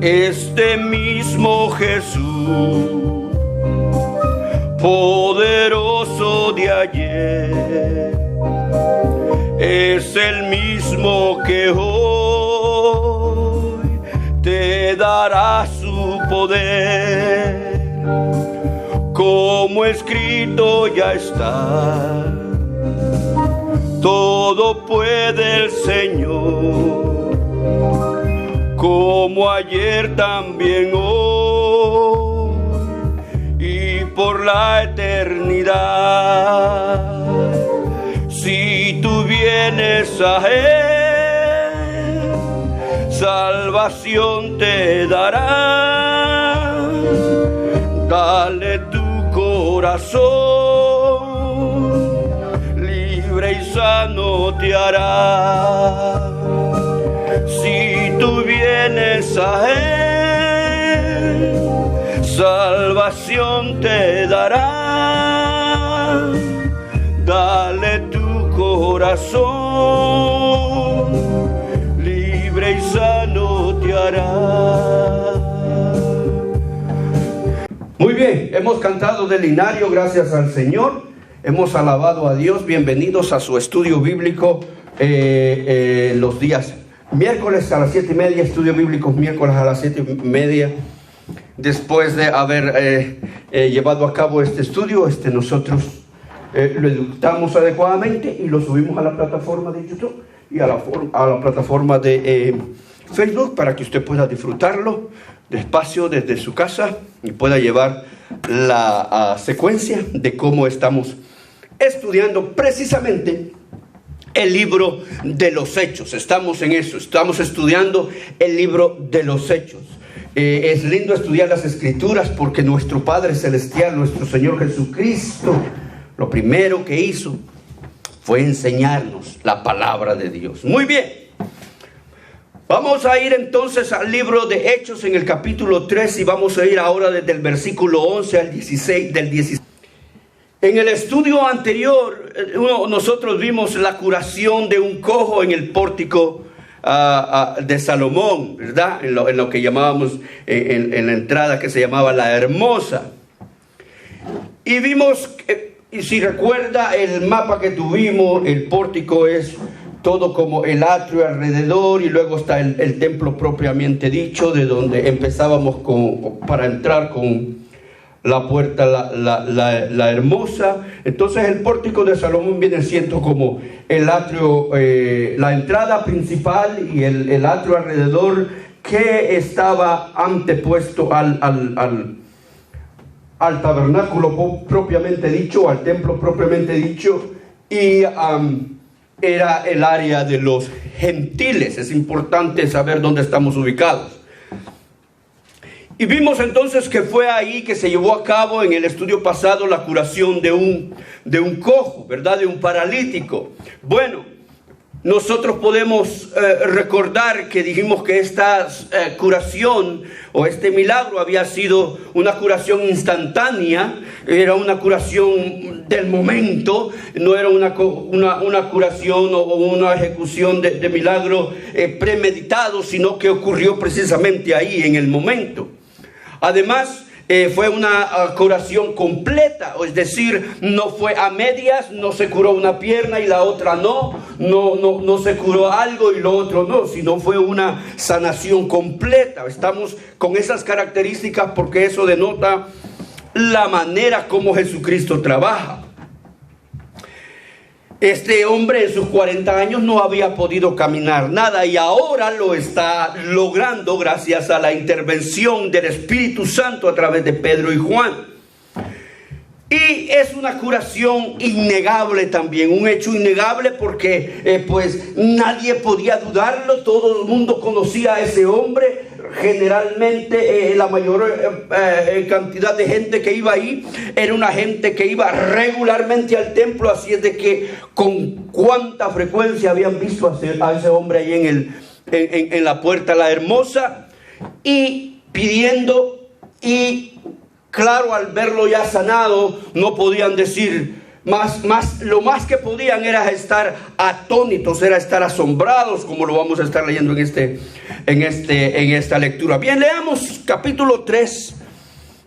Este mismo Jesús, poderoso de ayer, es el mismo que hoy te dará su poder. Como escrito ya está, todo puede el Señor. Como ayer también hoy y por la eternidad. Si tú vienes a Él, salvación te dará. Dale tu corazón, libre y sano te hará. Si tú vienes a Él, salvación te dará. Dale tu corazón, libre y sano te hará. Muy bien, hemos cantado del Linario, gracias al Señor. Hemos alabado a Dios. Bienvenidos a su estudio bíblico los días miércoles a las 7:30, estudio bíblico miércoles a las 7:30. Después de haber llevado a cabo este estudio, nosotros lo editamos adecuadamente y lo subimos a la plataforma de YouTube y a la plataforma de Facebook para que usted pueda disfrutarlo despacio desde su casa y pueda llevar la secuencia de cómo estamos estudiando precisamente el libro de los Hechos. Estamos en eso, estamos estudiando el libro de los Hechos. Es lindo estudiar las Escrituras porque nuestro Padre Celestial, nuestro Señor Jesucristo, lo primero que hizo fue enseñarnos la palabra de Dios. Muy bien. Vamos a ir entonces al libro de Hechos en el capítulo 3 y vamos a ir ahora desde el versículo 11 al 16 del 16. En el estudio anterior, nosotros vimos la curación de un cojo en el pórtico de Salomón, ¿verdad? En lo que llamábamos, en la entrada que se llamaba la Hermosa. Y vimos, y si recuerda el mapa que tuvimos, el pórtico es todo como el atrio alrededor y luego está el templo propiamente dicho, de donde empezábamos para entrar con la puerta, la Hermosa. Entonces el pórtico de Salomón viene siendo como el atrio, la entrada principal y el atrio alrededor que estaba antepuesto al tabernáculo propiamente dicho, al templo propiamente dicho, y era el área de los gentiles. Es importante saber dónde estamos ubicados. Y vimos entonces que fue ahí que se llevó a cabo en el estudio pasado la curación de un cojo, ¿verdad? De un paralítico. Bueno, nosotros podemos recordar que dijimos que esta curación o este milagro había sido una curación instantánea, era una curación del momento, no era una curación o una ejecución de milagro premeditado, sino que ocurrió precisamente ahí en el momento. Además, fue una curación completa, es decir, no fue a medias, no se curó una pierna y la otra no se curó algo y lo otro no, sino fue una sanación completa. Estamos con esas características porque eso denota la manera como Jesucristo trabaja. Este hombre en sus 40 años no había podido caminar nada y ahora lo está logrando gracias a la intervención del Espíritu Santo a través de Pedro y Juan. Y es una curación innegable también, un hecho innegable porque pues nadie podía dudarlo, todo el mundo conocía a ese hombre. Generalmente la mayor cantidad de gente que iba ahí era una gente que iba regularmente al templo, así es de que con cuánta frecuencia habían visto a ese hombre ahí en la puerta la Hermosa y pidiendo, y claro, al verlo ya sanado no podían decir lo más que podían era estar atónitos, era estar asombrados, como lo vamos a estar leyendo en este en esta lectura. Bien, leamos capítulo 3,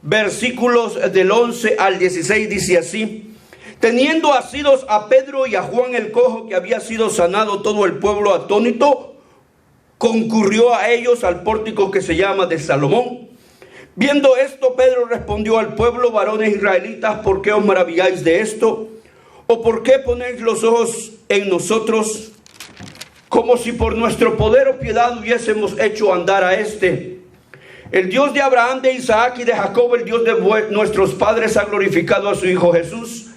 versículos del 11 al 16, dice así: teniendo asidos a Pedro y a Juan el cojo, que había sido sanado, todo el pueblo atónito concurrió a ellos al pórtico que se llama de Salomón. Viendo esto, Pedro respondió al pueblo: varones israelitas, ¿por qué os maravilláis de esto? ¿O por qué ponéis los ojos en nosotros, como si por nuestro poder o piedad hubiésemos hecho andar a este? El Dios de Abraham, de Isaac y de Jacob, el Dios de nuestros padres, ha glorificado a su Hijo Jesús,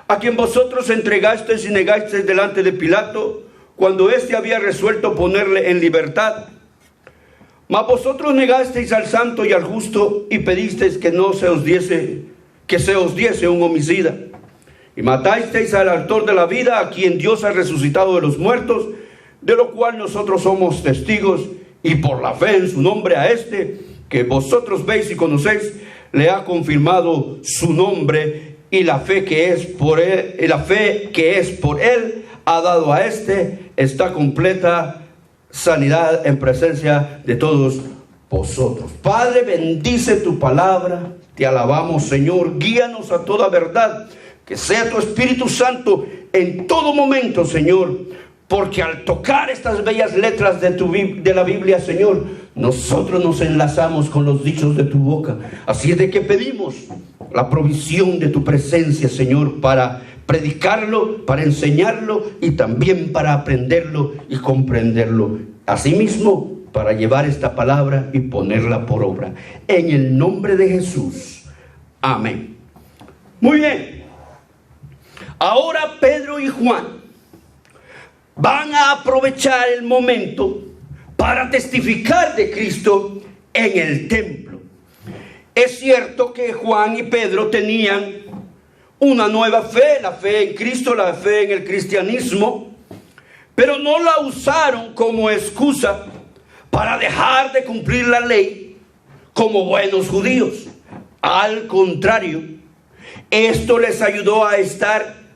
a quien vosotros entregasteis y negasteis delante de Pilato, cuando éste había resuelto ponerle en libertad. Mas vosotros negasteis al santo y al justo, y pedisteis que se os diese un homicida. Y matasteis al autor de la vida, a quien Dios ha resucitado de los muertos, de lo cual nosotros somos testigos, y por la fe en su nombre a este, que vosotros veis y conocéis, le ha confirmado su nombre, y la fe que es por él ha dado a este esta completa sanidad en presencia de todos vosotros. Padre, bendice tu palabra, te alabamos, Señor, guíanos a toda verdad, que sea tu Espíritu Santo en todo momento, Señor, porque al tocar estas bellas letras de la Biblia, Señor, nosotros nos enlazamos con los dichos de tu boca. Así es de que pedimos la provisión de tu presencia, Señor, para predicarlo, para enseñarlo y también para aprenderlo y comprenderlo. Asimismo, para llevar esta palabra y ponerla por obra. En el nombre de Jesús. Amén. Muy bien. Ahora Pedro y Juan van a aprovechar el momento para testificar de Cristo en el templo. Es cierto que Juan y Pedro tenían una nueva fe, la fe en Cristo, la fe en el cristianismo, pero no la usaron como excusa para dejar de cumplir la ley como buenos judíos. Al contrario, esto les ayudó a estar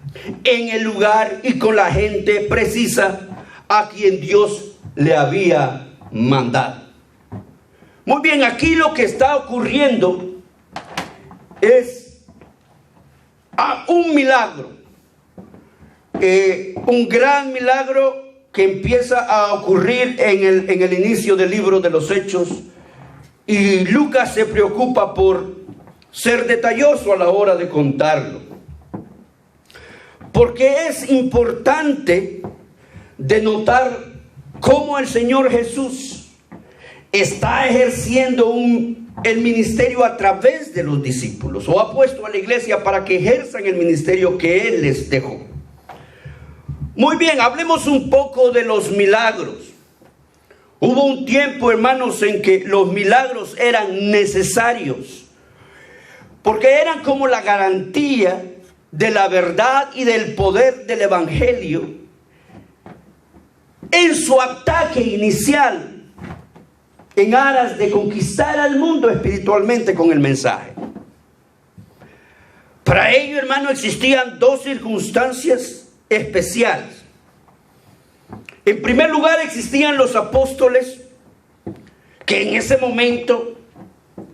en el lugar y con la gente precisa a quien Dios le había mandado. Muy bien, aquí lo que está ocurriendo es un milagro, un gran milagro que empieza a ocurrir en el inicio del libro de los Hechos, y Lucas se preocupa por ser detalloso a la hora de contarlo, porque es importante denotar cómo el Señor Jesús está ejerciendo el ministerio a través de los discípulos, o ha puesto a la iglesia para que ejerzan el ministerio que Él les dejó. Muy bien, hablemos un poco de los milagros. Hubo un tiempo, hermanos, en que los milagros eran necesarios, porque eran como la garantía de la verdad y del poder del evangelio en su ataque inicial en aras de conquistar al mundo espiritualmente con el mensaje. Para ello, hermano, existían dos circunstancias especiales. En primer lugar, existían los apóstoles que en ese momento,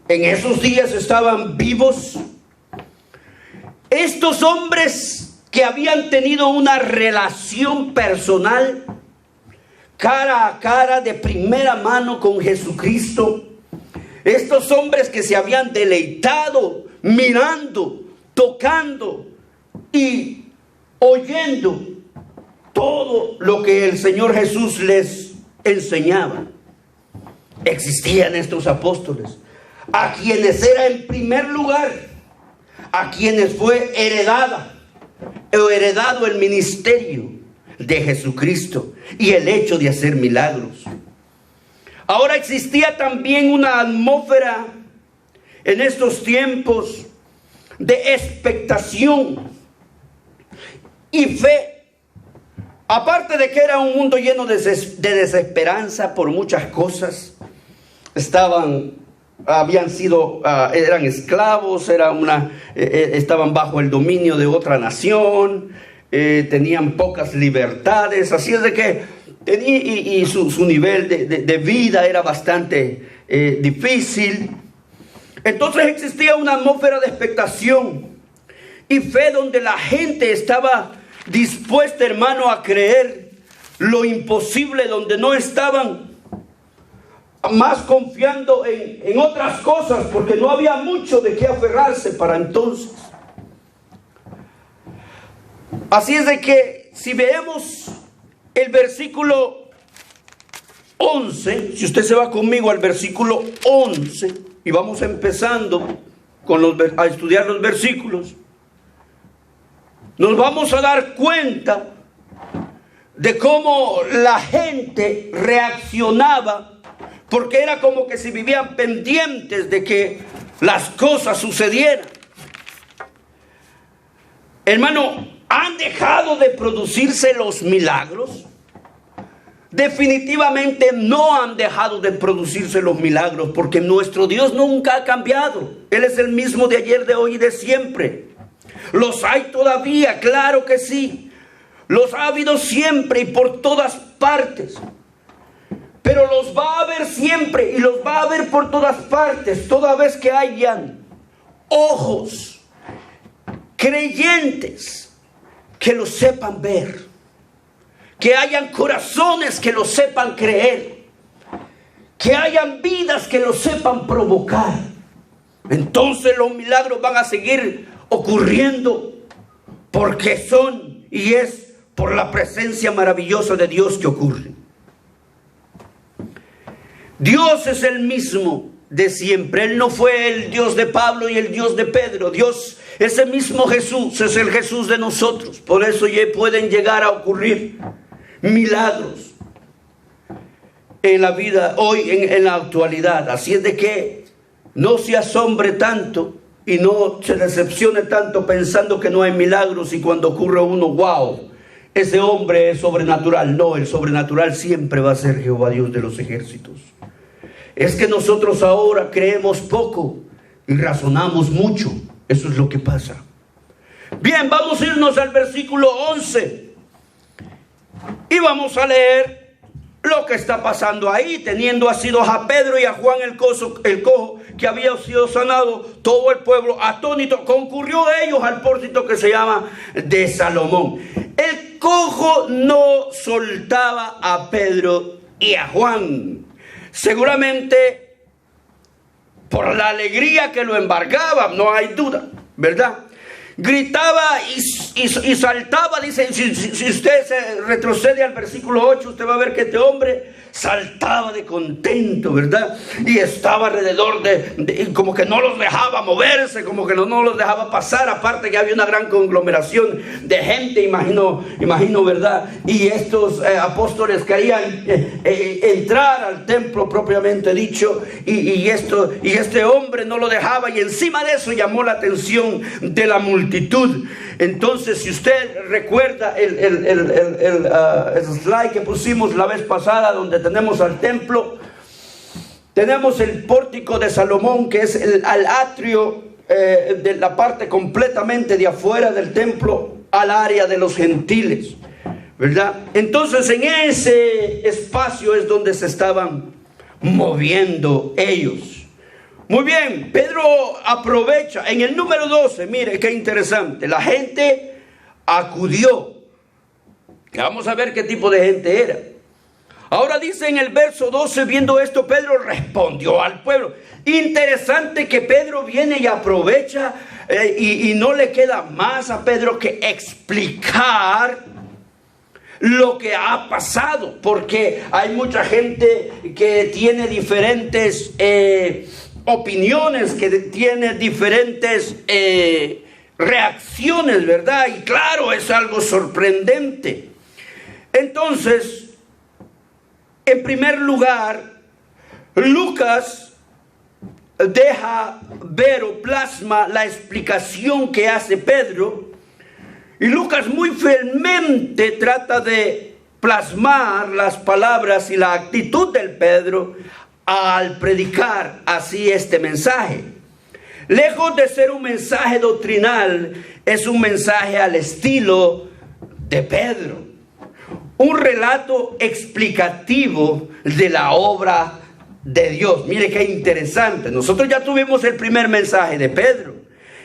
en esos días, estaban vivos. Estos hombres que habían tenido una relación personal, cara a cara, de primera mano con Jesucristo. Estos hombres que se habían deleitado mirando, tocando y oyendo todo lo que el Señor Jesús les enseñaba. Existían estos apóstoles, a quienes era en primer lugar, a quienes fue heredado el ministerio de Jesucristo y el hecho de hacer milagros. Ahora existía también una atmósfera en estos tiempos de expectación y fe. Aparte de que era un mundo lleno de desesperanza por muchas cosas, eran esclavos, estaban bajo el dominio de otra nación, tenían pocas libertades. Así es de que y su nivel de vida era bastante difícil. Entonces existía una atmósfera de expectación y fe donde la gente estaba dispuesta, hermano, a creer lo imposible, donde no estaban más confiando en otras cosas, porque no había mucho de qué aferrarse para entonces. Así es de que si vemos el versículo 11, si usted se va conmigo al versículo 11 y vamos empezando a estudiar los versículos, nos vamos a dar cuenta de cómo la gente reaccionaba, porque era como que si vivían pendientes de que las cosas sucedieran. Hermano, ¿han dejado de producirse los milagros? Definitivamente no han dejado de producirse los milagros, porque nuestro Dios nunca ha cambiado. Él es el mismo de ayer, de hoy y de siempre. Los hay todavía, claro que sí. Los ha habido siempre y por todas partes. Pero los va a haber siempre y los va a haber por todas partes, toda vez que hayan ojos creyentes que lo sepan ver, que hayan corazones que lo sepan creer, que hayan vidas que lo sepan provocar. Entonces los milagros van a seguir ocurriendo, porque son y es por la presencia maravillosa de Dios que ocurre. Dios es el mismo de siempre. Él no fue el Dios de Pablo y el Dios de Pedro. Dios, ese mismo Jesús, es el Jesús de nosotros. Por eso ya pueden llegar a ocurrir milagros en la vida, hoy, en la actualidad. Así es de que no se asombre tanto y no se decepcione tanto pensando que no hay milagros, y cuando ocurre uno, wow, ese hombre es sobrenatural. No, el sobrenatural siempre va a ser Jehová Dios de los ejércitos. Es que nosotros ahora creemos poco y razonamos mucho. Eso es lo que pasa. Bien, vamos a irnos al versículo 11 y vamos a leer lo que está pasando ahí. Teniendo asido a Pedro y a Juan el cojo que había sido sanado, todo el pueblo atónito concurrió de ellos al pórtico que se llama de Salomón. El cojo no soltaba a Pedro y a Juan, seguramente por la alegría que lo embargaba, no hay duda, ¿verdad? Gritaba y saltaba. Dice, si usted se retrocede al versículo 8, usted va a ver que este hombre saltaba de contento, ¿verdad? Y estaba alrededor como que no los dejaba moverse, como que no los dejaba pasar. Aparte que había una gran conglomeración de gente, imagino, ¿verdad? Y estos apóstoles querían entrar al templo propiamente dicho, y este hombre no lo dejaba, y encima de eso llamó la atención de la multitud. Entonces, si usted recuerda el slide que pusimos la vez pasada, donde tenemos al templo, tenemos el pórtico de Salomón, que es el atrio de la parte completamente de afuera del templo al área de los gentiles, ¿verdad? Entonces, en ese espacio es donde se estaban moviendo ellos. Muy bien, Pedro aprovecha. En el número 12, mire qué interesante. La gente acudió. Vamos a ver qué tipo de gente era. Ahora dice en el verso 12, viendo esto, Pedro respondió al pueblo. Interesante que Pedro viene y aprovecha y no le queda más a Pedro que explicar lo que ha pasado. Porque hay mucha gente que tiene diferentes opiniones, que tiene diferentes reacciones, ¿verdad? Y claro, es algo sorprendente. Entonces, en primer lugar, Lucas deja ver o plasma la explicación que hace Pedro, y Lucas muy fielmente trata de plasmar las palabras y la actitud del Pedro al predicar así este mensaje. Lejos de ser un mensaje doctrinal, es un mensaje al estilo de Pedro. un relato explicativo de la obra de Dios. Mire qué interesante. Nosotros ya tuvimos el primer mensaje de Pedro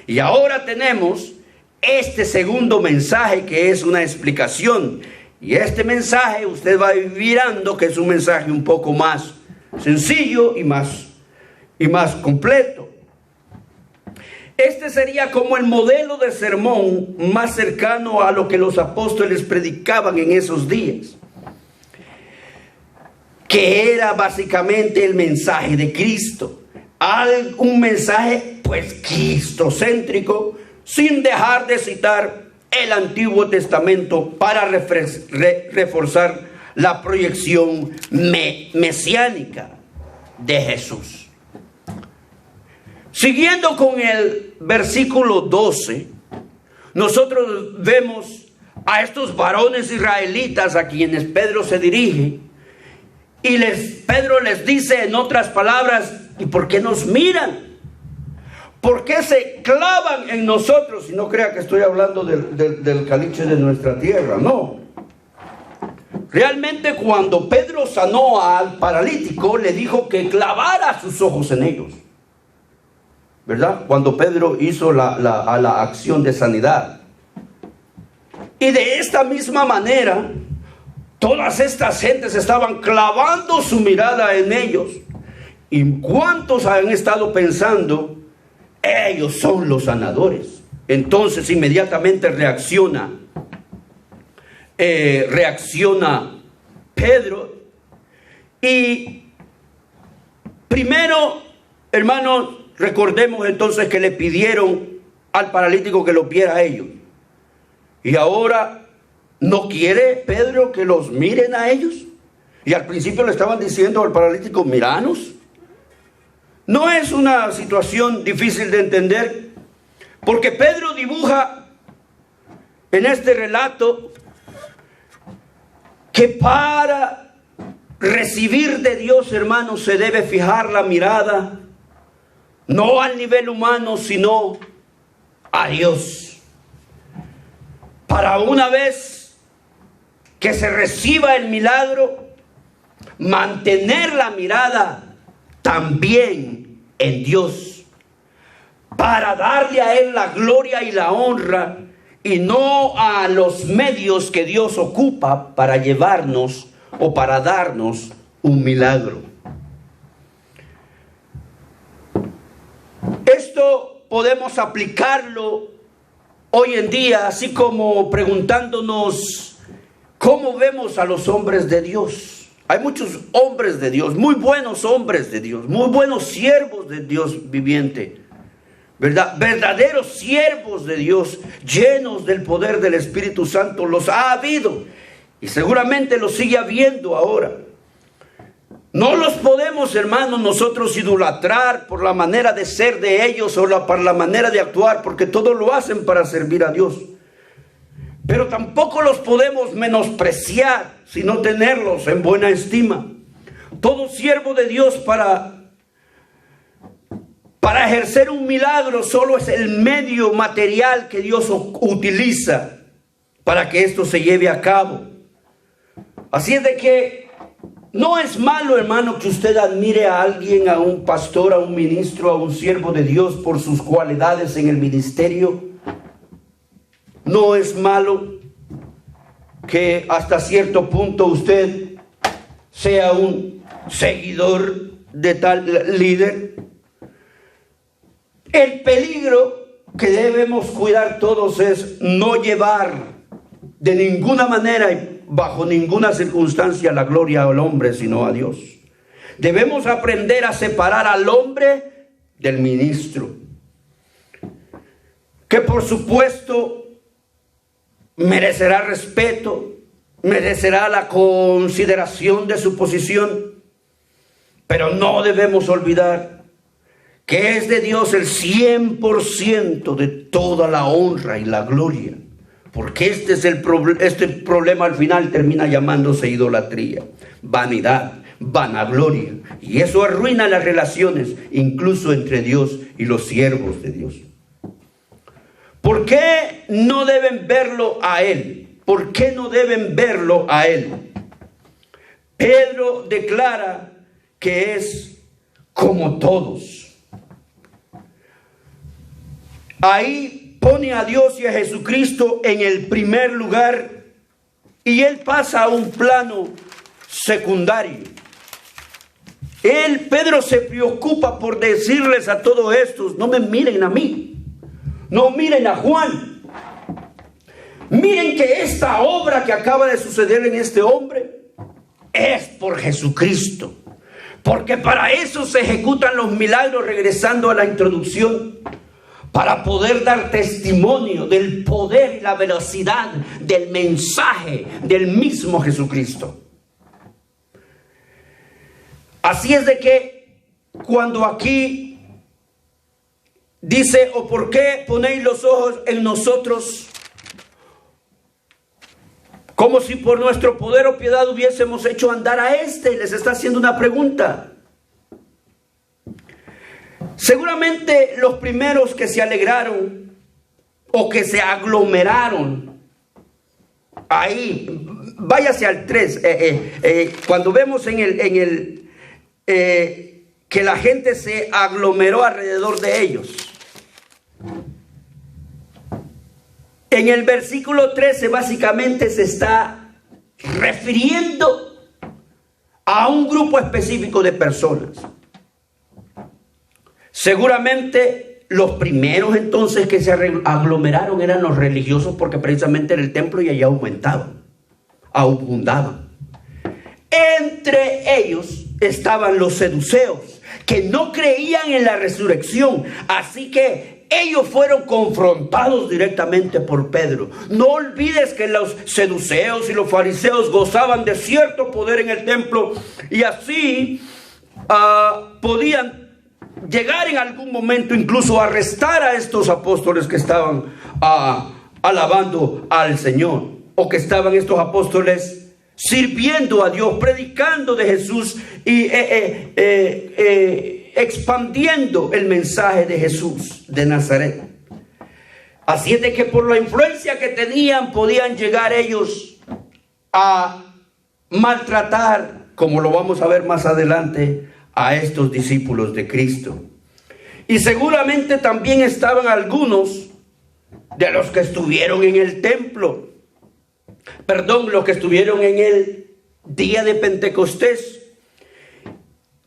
y ahora tenemos este segundo mensaje, que es una explicación. Y este mensaje usted va a ir mirando que es un mensaje un poco más sencillo y más completo. Este sería como el modelo de sermón más cercano a lo que los apóstoles predicaban en esos días, que era básicamente el mensaje de Cristo. Un mensaje pues cristocéntrico, sin dejar de citar el Antiguo Testamento para reforzar la proyección mesiánica de Jesús. Siguiendo con el versículo 12, nosotros vemos a estos varones israelitas a quienes Pedro se dirige, y Pedro les dice en otras palabras: ¿y por qué nos miran? ¿Por qué se clavan en nosotros? Y no crea que estoy hablando del caliche de nuestra tierra, no. Realmente cuando Pedro sanó al paralítico, le dijo que clavara sus ojos en ellos, ¿verdad? Cuando Pedro hizo la acción de sanidad. Y de esta misma manera, todas estas gentes estaban clavando su mirada en ellos. ¿Y cuántos han estado pensando: ellos son los sanadores? Entonces inmediatamente reacciona Pedro. Y primero, hermanos, recordemos entonces que le pidieron al paralítico que lo viera a ellos. Y ahora no quiere Pedro que los miren a ellos. Y al principio le estaban diciendo al paralítico: míranos. No es una situación difícil de entender, porque Pedro dibuja en este relato que para recibir de Dios, hermanos, se debe fijar la mirada no al nivel humano, sino a Dios. Para una vez que se reciba el milagro, mantener la mirada también en Dios, para darle a Él la gloria y la honra, y no a los medios que Dios ocupa para llevarnos o para darnos un milagro. Esto podemos aplicarlo hoy en día, así como preguntándonos cómo vemos a los hombres de Dios. Hay muchos hombres de Dios, muy buenos hombres de Dios, muy buenos siervos de Dios viviente, ¿verdad? Verdaderos siervos de Dios, llenos del poder del Espíritu Santo. Los ha habido y seguramente los sigue habiendo ahora. No los podemos, hermanos, nosotros idolatrar por la manera de ser de ellos o por la manera de actuar, porque todo lo hacen para servir a Dios. Pero tampoco los podemos menospreciar, sino tenerlos en buena estima. Todo siervo de Dios para ejercer un milagro solo es el medio material que Dios utiliza para que esto se lleve a cabo. Así es de que no es malo, hermano, que usted admire a alguien, a un pastor, a un ministro, a un siervo de Dios por sus cualidades en el ministerio. No es malo que hasta cierto punto usted sea un seguidor de tal líder. El peligro que debemos cuidar todos es no llevar de ninguna manera y bajo ninguna circunstancia la gloria al hombre, sino a Dios. Debemos aprender a separar al hombre del ministro, que por supuesto merecerá respeto, merecerá la consideración de su posición, pero no debemos olvidar que es de Dios el 100% de toda la honra y la gloria, porque este problema al final termina llamándose idolatría, vanidad, vanagloria, y eso arruina las relaciones incluso entre Dios y los siervos de Dios. ¿Por qué no deben verlo a Él? ¿por qué no deben verlo a él? Pedro declara que es como todos. Ahí pone a Dios y a Jesucristo en el primer lugar y él pasa a un plano secundario. Pedro se preocupa por decirles a todos estos: no me miren a mí, no miren a Juan. Miren que esta obra que acaba de suceder en este hombre es por Jesucristo. Porque para eso se ejecutan los milagros, regresando a la introducción, para poder dar testimonio del poder y la velocidad del mensaje del mismo Jesucristo. Así es de que cuando aquí dice: ¿o por qué ponéis los ojos en nosotros? Como si por nuestro poder o piedad hubiésemos hecho andar a este. Les está haciendo una pregunta. Seguramente los primeros que se alegraron o que se aglomeraron ahí, váyase al 3, cuando vemos que la gente se aglomeró alrededor de ellos. En el versículo 13 básicamente se está refiriendo a un grupo específico de personas. Seguramente los primeros entonces que se aglomeraron eran los religiosos, porque precisamente en el templo y allá abundaban. Entre ellos estaban los seduceos, que no creían en la resurrección, así que ellos fueron confrontados directamente por Pedro. No olvides que los seduceos y los fariseos gozaban de cierto poder en el templo, y así podían llegar en algún momento incluso a arrestar a estos apóstoles que estaban alabando al Señor, o que estaban estos apóstoles sirviendo a Dios, predicando de Jesús y expandiendo el mensaje de Jesús de Nazaret. Así es de que por la influencia que tenían podían llegar ellos a maltratar, como lo vamos a ver más adelante, a estos discípulos de Cristo. Y seguramente también estaban algunos de los que estuvieron en el templo, los que estuvieron en el día de Pentecostés.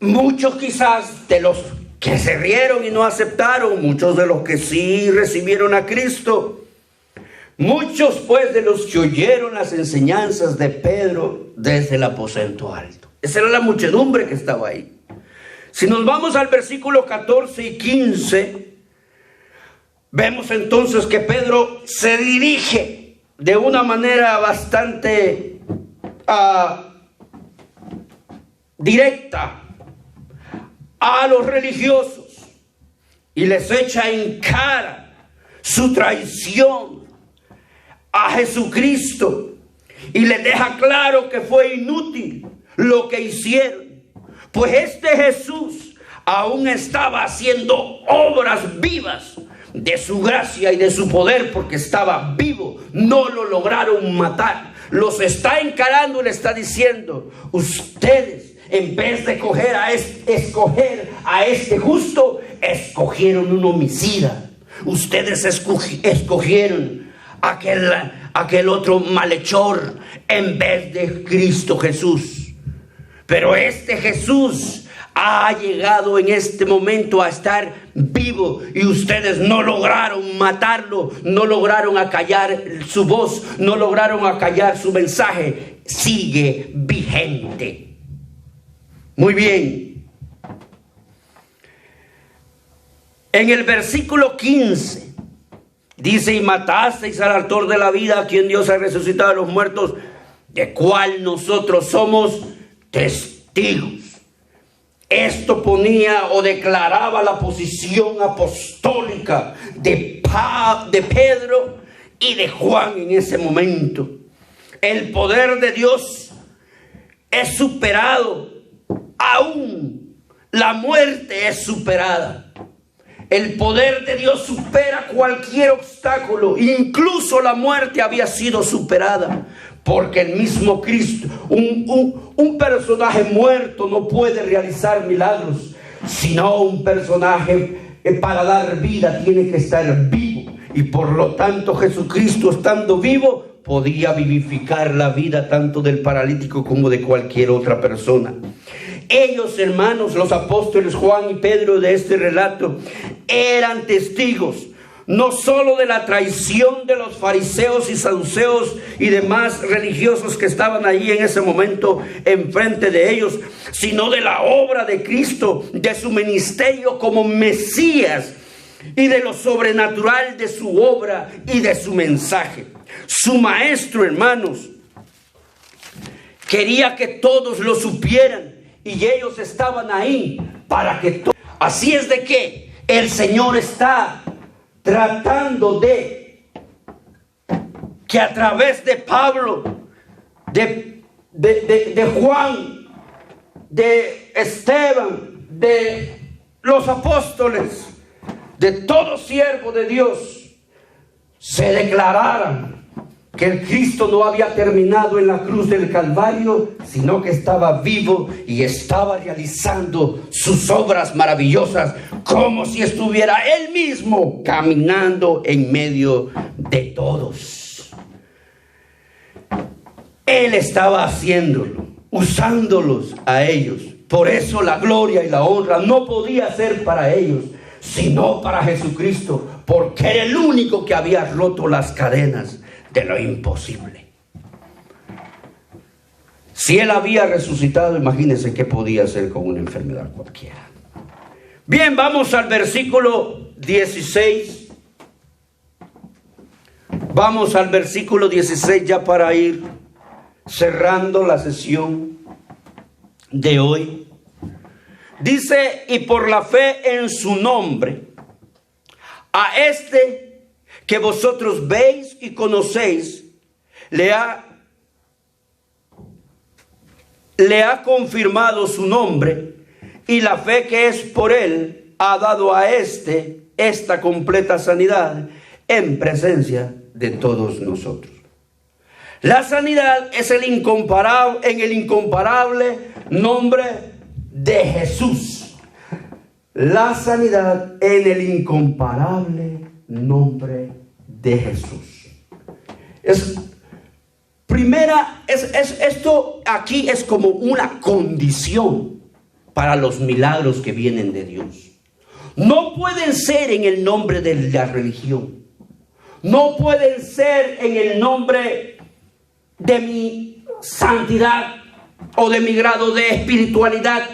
Muchos quizás de los que se rieron y no aceptaron, muchos de los que sí recibieron a Cristo, muchos pues de los que oyeron las enseñanzas de Pedro desde el aposento alto. Esa era la muchedumbre que estaba ahí. Si nos vamos al versículo 14 y 15, vemos entonces que Pedro se dirige de una manera bastante directa a los religiosos y les echa en cara su traición a Jesucristo, y les deja claro que fue inútil lo que hicieron, pues este Jesús aún estaba haciendo obras vivas de su gracia y de su poder, porque estaba vivo. No lo lograron matar. Los está encarando y le está diciendo: ustedes, en vez de escoger a este justo, escogieron un homicida. Ustedes escogieron aquel otro malhechor en vez de Cristo Jesús. Pero este Jesús ha llegado en este momento a estar vivo, y ustedes no lograron matarlo, no lograron acallar su voz, no lograron acallar su mensaje. Sigue vigente. Muy bien. En el versículo 15 dice: y matasteis al autor de la vida, a quien Dios ha resucitado de los muertos, de cual nosotros somos testigos. Esto ponía o declaraba la posición apostólica de Pedro y de Juan en ese momento. El poder de Dios es superado, aún la muerte es superada. El poder de Dios supera cualquier obstáculo. Incluso la muerte había sido superada. Porque el mismo Cristo, un personaje muerto no puede realizar milagros, sino un personaje para dar vida tiene que estar vivo. Y por lo tanto Jesucristo, estando vivo, podía vivificar la vida tanto del paralítico como de cualquier otra persona. Ellos, hermanos, los apóstoles Juan y Pedro de este relato, eran testigos no solo de la traición de los fariseos y saduceos y demás religiosos que estaban allí en ese momento enfrente de ellos, sino de la obra de Cristo, de su ministerio como Mesías y de lo sobrenatural de su obra y de su mensaje. Su maestro, hermanos, quería que todos lo supieran y ellos estaban ahí para que todos. Así es de que el Señor está tratando de que a través de Pablo, de Juan, de Esteban, de los apóstoles, de todo siervo de Dios, se declararan que el Cristo no había terminado en la cruz del Calvario, sino que estaba vivo y estaba realizando sus obras maravillosas, como si estuviera Él mismo caminando en medio de todos. Él estaba haciéndolo, usándolos a ellos. Por eso la gloria y la honra no podía ser para ellos, sino para Jesucristo, porque era el único que había roto las cadenas de lo imposible. Si Él había resucitado, imagínense qué podía hacer con una enfermedad cualquiera. Bien, vamos al versículo 16. Vamos al versículo 16 ya para ir cerrando la sesión de hoy. Dice: y por la fe en su nombre, a este que vosotros veis y conocéis, le ha confirmado su nombre, y la fe que es por él ha dado a esta completa sanidad en presencia de todos nosotros. La sanidad es en el incomparable nombre de Jesús. La sanidad en el incomparable nombre de Jesús. Esto aquí es como una condición para los milagros que vienen de Dios. No pueden ser en el nombre de la religión. No pueden ser en el nombre de mi santidad o de mi grado de espiritualidad.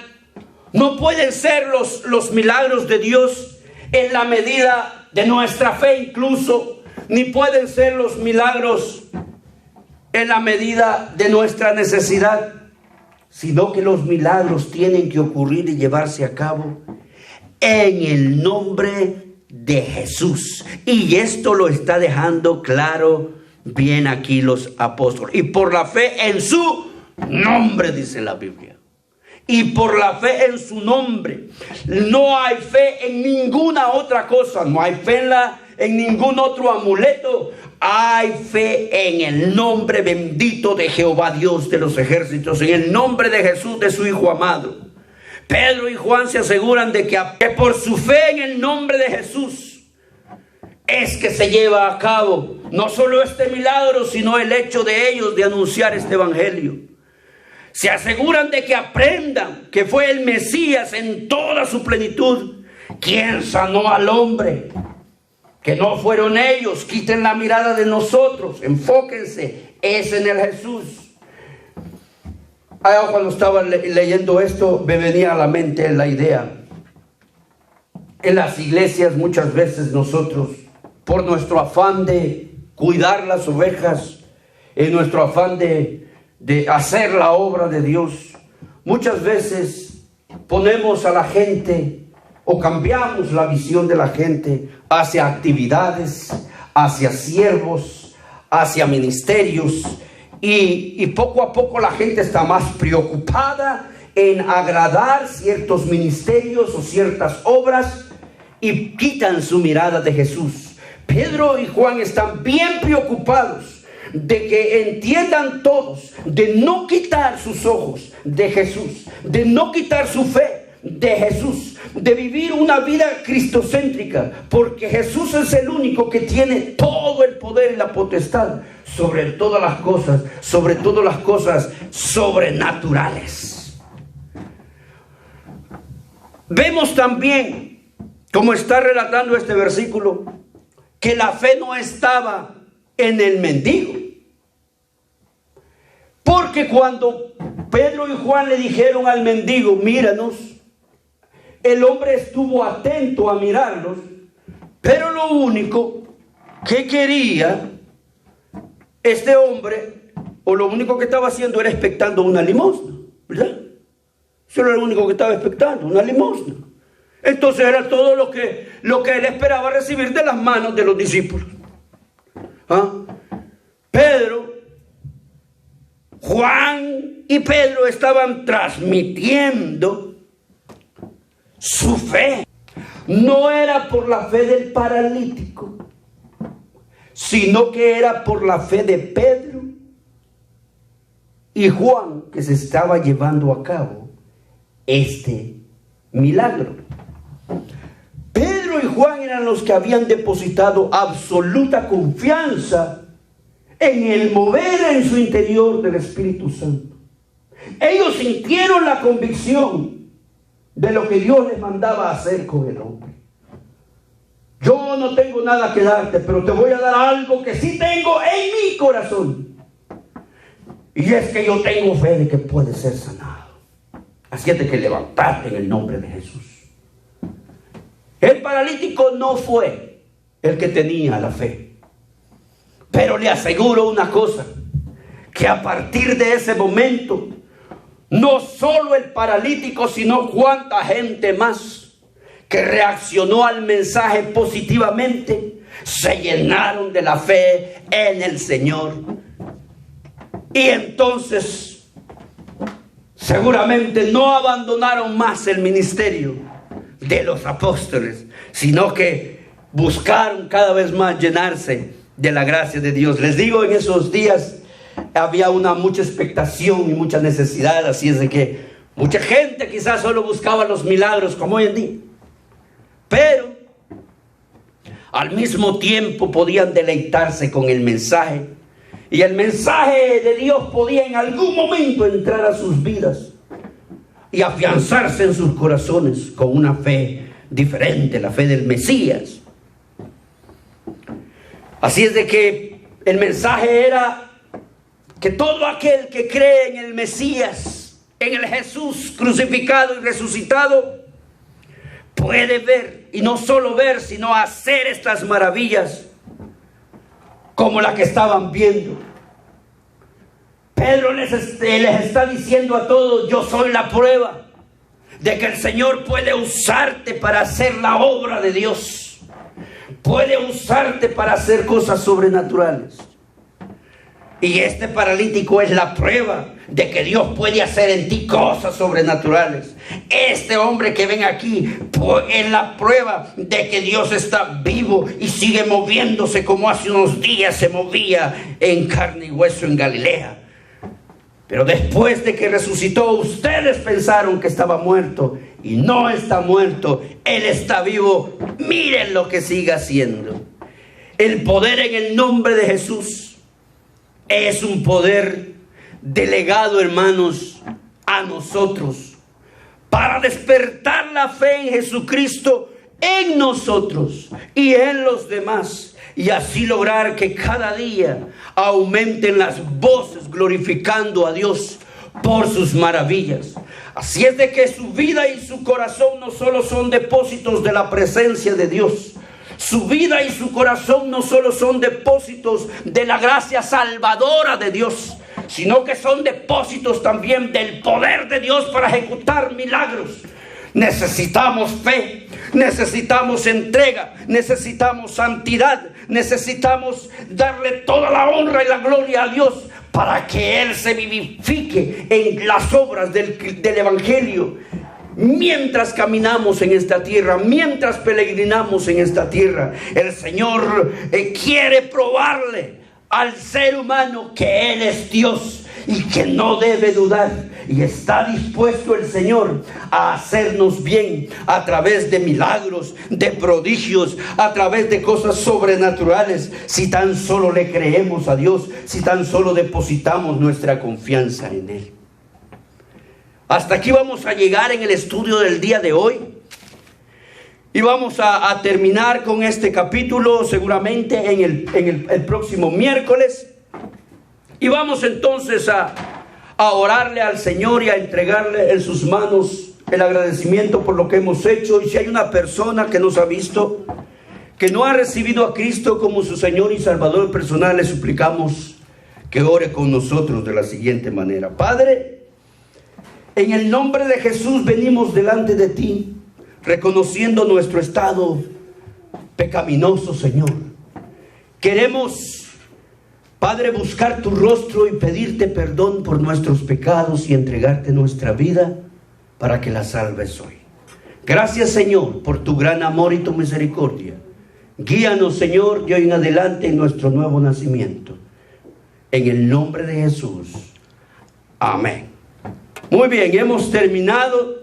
No pueden ser los milagros de Dios en la medida de nuestra fe incluso, ni pueden ser los milagros en la medida de nuestra necesidad, sino que los milagros tienen que ocurrir y llevarse a cabo en el nombre de Jesús. Y esto lo está dejando claro bien aquí los apóstoles. Y por la fe en su nombre, dice la Biblia. Y por la fe en su nombre. No hay fe en ninguna otra cosa. No hay fe en ningún otro amuleto. Hay fe en el nombre bendito de Jehová Dios de los ejércitos. En el nombre de Jesús, de su Hijo amado. Pedro y Juan se aseguran de que por su fe en el nombre de Jesús es que se lleva a cabo no solo este milagro, sino el hecho de ellos de anunciar este evangelio. Se aseguran de que aprendan que fue el Mesías en toda su plenitud quien sanó al hombre, que no fueron ellos. Quiten la mirada de nosotros, enfóquense, es en el Jesús. Cuando estaba leyendo esto, me venía a la mente la idea. En las iglesias muchas veces nosotros, por nuestro afán de cuidar las ovejas, en nuestro afán de hacer la obra de Dios, muchas veces ponemos a la gente o cambiamos la visión de la gente hacia actividades, hacia siervos, hacia ministerios, y poco a poco la gente está más preocupada en agradar ciertos ministerios o ciertas obras y quitan su mirada de Jesús. Pedro y Juan están bien preocupados de que entiendan todos, de no quitar sus ojos de Jesús, de no quitar su fe de Jesús, de vivir una vida cristocéntrica, porque Jesús es el único que tiene todo el poder y la potestad sobre todas las cosas, sobre todas las cosas sobrenaturales. Vemos también, como está relatando este versículo, que la fe no estaba en el mendigo. Porque cuando Pedro y Juan le dijeron al mendigo, míranos, el hombre estuvo atento a mirarlos, pero lo único que quería este hombre, o lo único que estaba haciendo era expectando una limosna, ¿verdad? Eso era lo único que estaba expectando, una limosna. Entonces era todo lo que él esperaba recibir de las manos de los discípulos. Pedro, Juan y Pedro estaban transmitiendo su fe. No era por la fe del paralítico, sino que era por la fe de Pedro y Juan, que se estaba llevando a cabo este milagro. Pedro y Juan eran los que habían depositado absoluta confianza en el mover en su interior del Espíritu Santo. Ellos sintieron la convicción de lo que Dios les mandaba hacer con el hombre. Yo no tengo nada que darte, pero te voy a dar algo que sí tengo en mi corazón. Y es que yo tengo fe de que puede ser sanado. Así es de que levantarte en el nombre de Jesús. El paralítico no fue el que tenía la fe. Pero le aseguro una cosa, que a partir de ese momento, no solo el paralítico, sino cuánta gente más que reaccionó al mensaje positivamente, se llenaron de la fe en el Señor. Y entonces, seguramente no abandonaron más el ministerio de los apóstoles, sino que buscaron cada vez más llenarse de la gracia de Dios. Les digo, en esos días había mucha expectación y mucha necesidad, así es de que mucha gente quizás solo buscaba los milagros como hoy en día, pero al mismo tiempo podían deleitarse con el mensaje, y el mensaje de Dios podía en algún momento entrar a sus vidas y afianzarse en sus corazones con una fe diferente, la fe del Mesías. Así es de que el mensaje era que todo aquel que cree en el Mesías, en el Jesús crucificado y resucitado, puede ver, y no solo ver, sino hacer estas maravillas como la que estaban viendo. Pedro les está diciendo a todos: yo soy la prueba de que el Señor puede usarte para hacer la obra de Dios, puede usarte para hacer cosas sobrenaturales. Y este paralítico es la prueba de que Dios puede hacer en ti cosas sobrenaturales. Este hombre que ven aquí es la prueba de que Dios está vivo y sigue moviéndose como hace unos días se movía en carne y hueso en Galilea. Pero después de que resucitó, ustedes pensaron que estaba muerto, y no está muerto, Él está vivo. Miren lo que sigue haciendo. El poder en el nombre de Jesús es un poder delegado, hermanos, a nosotros, para despertar la fe en Jesucristo en nosotros y en los demás, y así lograr que cada día aumenten las voces glorificando a Dios por sus maravillas. Así es de que su vida y su corazón no solo son depósitos de la presencia de Dios. Su vida y su corazón no solo son depósitos de la gracia salvadora de Dios, sino que son depósitos también del poder de Dios para ejecutar milagros. Necesitamos fe, necesitamos entrega, necesitamos santidad, necesitamos darle toda la honra y la gloria a Dios para que Él se vivifique en las obras del Evangelio. mientras caminamos en esta tierra, mientras peregrinamos en esta tierra, el Señor quiere probarle al ser humano que Él es Dios y que no debe dudar. Y está dispuesto el Señor a hacernos bien a través de milagros, de prodigios, a través de cosas sobrenaturales, si tan solo le creemos a Dios, si tan solo depositamos nuestra confianza en Él. Hasta aquí vamos a llegar en el estudio del día de hoy. Y vamos a terminar con este capítulo seguramente en el próximo miércoles. Y vamos entonces a orarle al Señor y a entregarle en sus manos el agradecimiento por lo que hemos hecho. Y si hay una persona que nos ha visto, que no ha recibido a Cristo como su Señor y Salvador personal, le suplicamos que ore con nosotros de la siguiente manera. Padre, en el nombre de Jesús venimos delante de ti, reconociendo nuestro estado pecaminoso, Señor. Queremos, Padre, buscar tu rostro y pedirte perdón por nuestros pecados y entregarte nuestra vida para que la salves hoy. Gracias, Señor, por tu gran amor y tu misericordia. Guíanos, Señor, de hoy en adelante en nuestro nuevo nacimiento. En el nombre de Jesús. Amén. Muy bien, hemos terminado